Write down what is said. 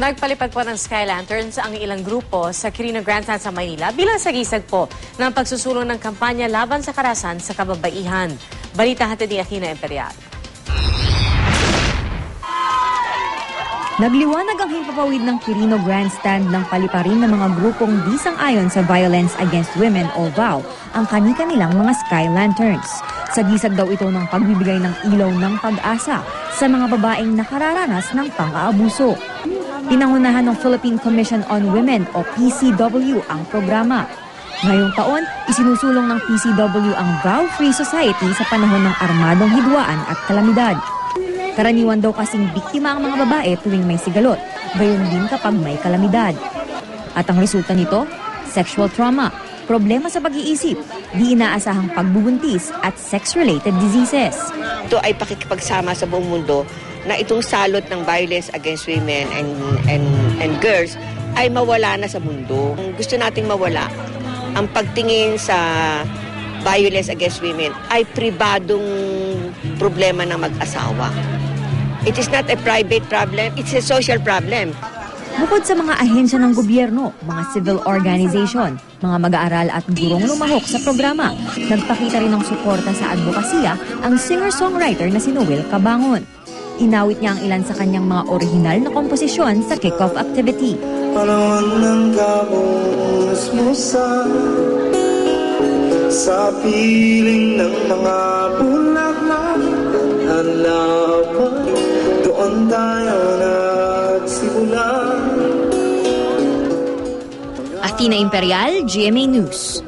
Nagpalipad po ng Sky Lanterns ang ilang grupo sa Quirino Grandstand sa Maynila bilang sagisag po ng pagsusulong ng kampanya laban sa karahasan sa kababaihan. Balita hatid ni Athena Imperial. Nagliwanag ang himpapawid ng Quirino Grandstand ng paliparin ng mga grupong di sang-ayon sa Violence Against Women o VAW ang kani-kanilang mga Sky Lanterns. Sagisag daw ito ng pagbibigay ng ilaw ng pag-asa sa mga babaeng nakararanas ng pang-aabuso. Pinangunahan ng Philippine Commission on Women o PCW ang programa. Ngayong taon, isinusulong ng PCW ang vow-free society sa panahon ng armadong hidwaan at kalamidad. Karaniwan daw kasing biktima ang mga babae tuwing may sigalot, gayon din kapag may kalamidad. At ang resulta nito, sexual trauma, problema sa pag-iisip, di inaasahang pagbubuntis at sex-related diseases. Ito ay pakikipagsama sa buong mundo na itong salot ng violence against women and girls ay mawala na sa mundo. Gusto nating mawala ang pagtingin sa violence against women ay pribadong problema ng mag-asawa. It is not a private problem, it's a social problem. Bukod sa mga ahensya ng gobyerno, mga civil organization, mga mag-aaral at gurong lumahok sa programa, nagpakita rin ng suporta sa advokasya ang singer-songwriter na si Noel Cabangon. Inawit niya ang ilan sa kanyang mga orihinal na komposisyon sa kick-off activity. Panahon ng kamusmusan sa piling ng mga bulaklak at laban, doon tayo nagsimula. Athena Imperial, GMA News.